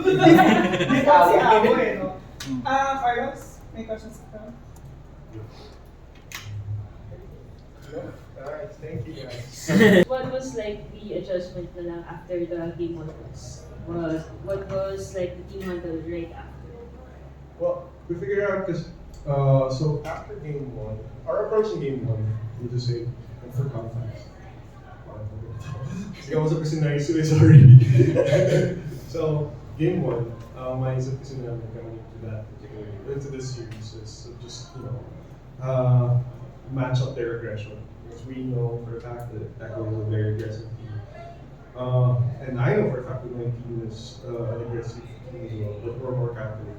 Hindi ka si Amo eh, no? Carlos, may questions ka? Alright, thank you guys. What was like the adjustment na lang after the game models? What was like the team model right after? Well, we figured out because, so after game one, our approach in game one, we just say, and for context. Sige, ako sa kasi naisip, sorry. So, game one, maisip kasi namin coming into that particular, into this series is just, match up their aggression. Because we know for a fact that Echo is a very aggressive team. And I know for a fact that my team is an aggressive team as well, but we're more calculated.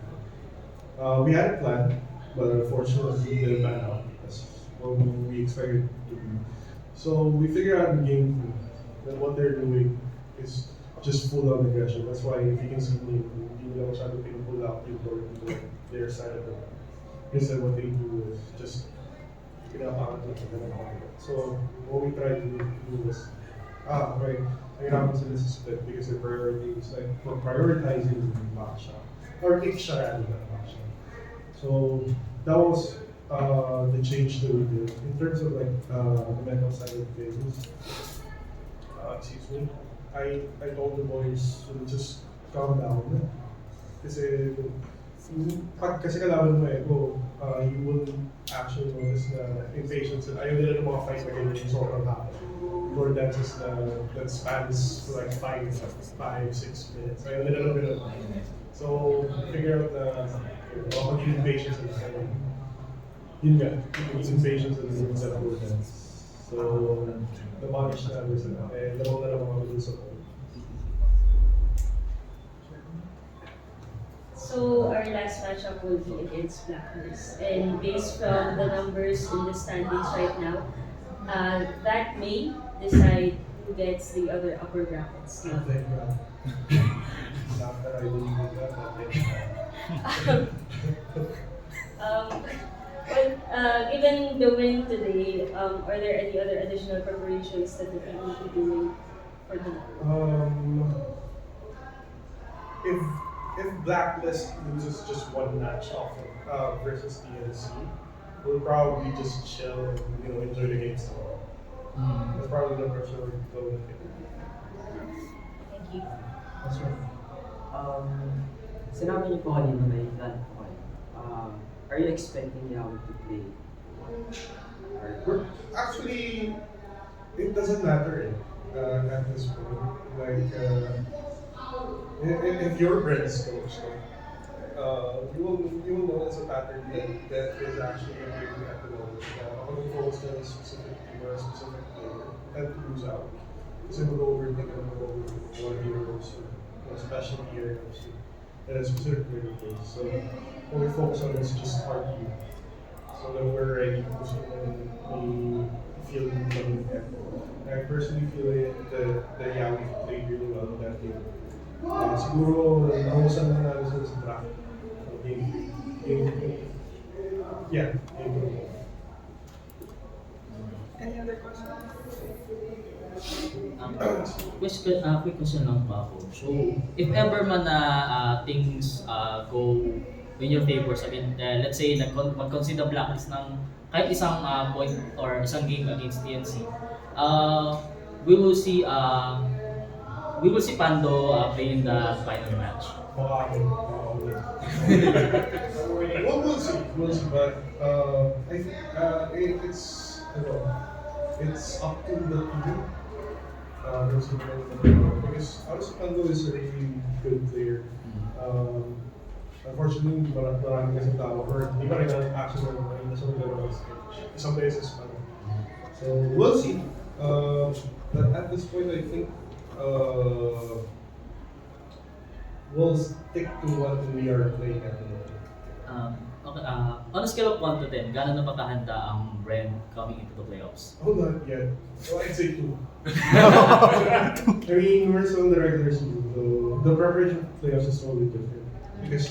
We had a plan, but unfortunately it didn't pan out as what we expected to be. So we figured out in game two that what they're doing is just full on aggression. That's why if you can see me, you know, trying to pull out people to their side of the line. Instead what they do is just so what we tried to do was, right, nahirapan sila sa split because their priority is like, we're prioritizing the back shot, or kick shot rather than back shot. So that was the change that we did. In terms of like the mental side of things, excuse me, I told the boys to just calm down. Kasi kasi kalaban mo eh, you will actually notice na impatience and ayaw nila ng mga fight na ganyan yung sobrang hapon. Or dances that spans for like 5, 6 minutes. Ayaw nila ng ganun. So, figure out na magiging patience and yun nga, using patience and doing that whole dance. So, na-punish na namin sila. Eh, dalawa na lang mga gusto ko. So our last matchup will be against Blacklist, and based from the numbers in the standings right now, that may decide who gets the other upper brackets. Oh, thank God. Not that I believe in that, but thank God. Given the win today, are there any other additional preparations that the team will be doing for tomorrow? If Blacklist loses just one match off versus TNC, we'll probably just chill and enjoy the games tomorrow. That's probably the pressure we're going to take. Thank you. That's right. Sinabi niyo po kanina may plan po kayo. Are you expecting Yahweh to play? Actually, it doesn't matter at this point. Like, if you're Bren's coach, you will notice a pattern that is actually appearing at the moment. Ako yung focus on a specific team or a specific player, tend to lose out. Kasi mag-overthink and mag-overthink one heroes or special heroes and a specific player case. So what we focus on is just our team. So that we're ready to we feel coming in. I personally feel that yeah, we played really well in that game. Siguro, nahusan na namin sa draft. Yeah, Any other questions? Quick question lang po ako. So, if ever man na things go in your favor, sabihin, let's say, mag-consider blacklist ng kahit isang point or isang game against TNC, we will see Pando playing the final match. Well, we'll see, but I think it's up to the team. Because honestly, Pando is a really good player. Unfortunately, maraming kasi tao or hindi pa rin ang action na naman sa mga isang beses pa. So we'll see. But at this point, I think we'll stick to what we are playing at the moment. Okay, on a scale of 1 to 10, gaano na pakahanda ang Bren coming into the playoffs? Oh, not yet. So I'd say 2. I mean, we're still in the regular season, so the preparation for playoffs is totally different. Because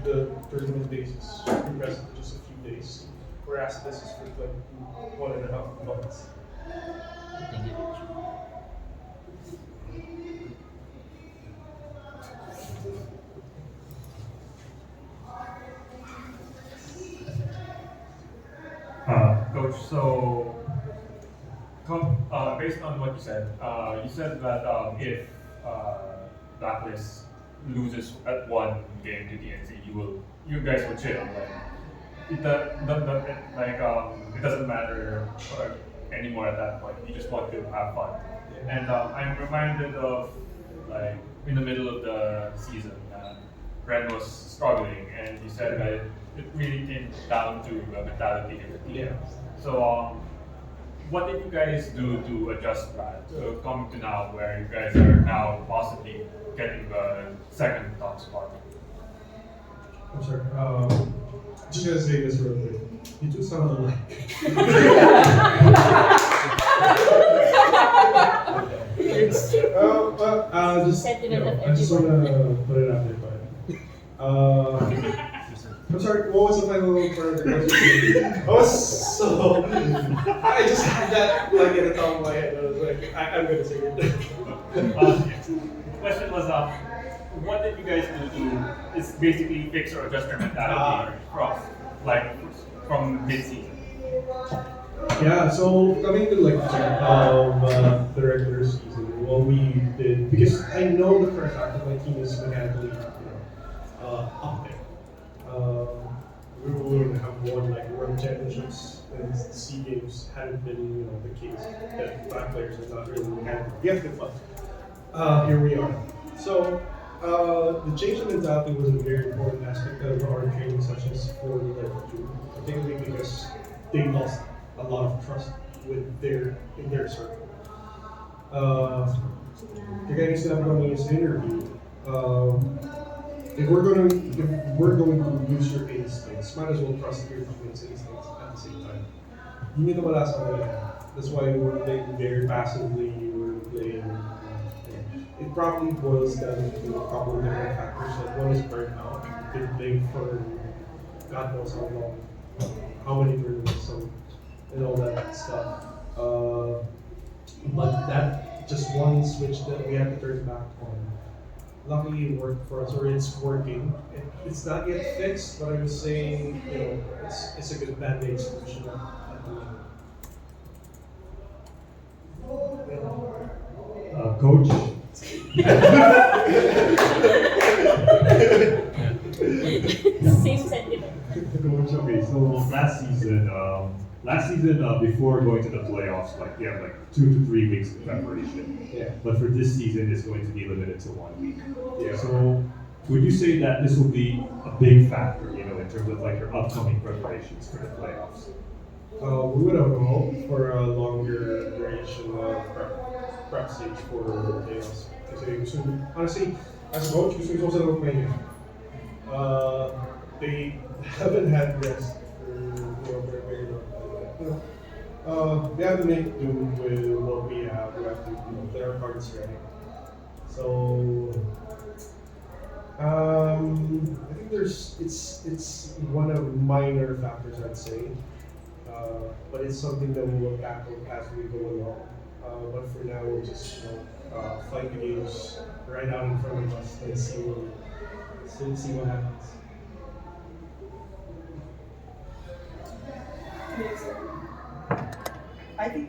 the tournament days is compressed to just a few days, whereas this is for like 1.5 months. Thank you. So based on what you said that if Blacklist loses at one game to DNC, you guys will chill. Like it doesn't matter anymore at that point. You just want to have fun. And I'm reminded of like in the middle of the season, Bren was struggling, and you said that it really came down to mentality of the team. Yeah. So what did you guys do to adjust that to come to now where you guys are now possibly getting the second top spot? I'm sorry. Just gonna say this real quick. You two sound alike. I just wanna put it out there, but I'm sorry. What was the final part of the question? I just had that like at the top of my head. I was like, I'm gonna say it. The question was, what did you guys do to is basically fix or adjust your mentality from mid-season? Yeah, so coming to like the regular season, what we did, because I know the first half of my team is mechanically, up there. We would have won like world championships and the SEA games hadn't been, the case. That black players are not really mechanically gifted, but here we are. So the change in mentality was a very important aspect of our training sessions for the particularly because they lost a lot of trust in their circle. The guys that I'm going to interview, if we're going to use your instincts, might as well trust your teammates' instincts at the same time. You need to wala sa kanila. That's why we're playing very passively. We're playing. It probably boils down to a couple of different factors. Like one is burnout. We've been playing for God knows how long, how many tournaments, and all that stuff. But that just one switch that we have to turn back on. Luckily it worked for us, or it's working. It's not yet fixed, but I was saying, it's a good band-aid solution at the moment. Coach. Same sentiment. Coach, okay, so last season before going to the playoffs, like you have like 2 to 3 weeks of preparation. Yeah. But for this season, it's going to be limited to 1 week. Yeah. So would you say that this will be a big factor, in terms of like your upcoming preparations for the playoffs? We would have hoped for a longer duration prep stage for the playoffs. Kasi honestly, as a coach, gusto ko sila magpahinga. They haven't had rest for very long time. We have to make do with what we have. We have to play our cards right. So I think it's one of minor factors, I'd say. But it's something that we will tackle as we go along. But for now, we'll just fight the games right out in front of us and see what happens. I think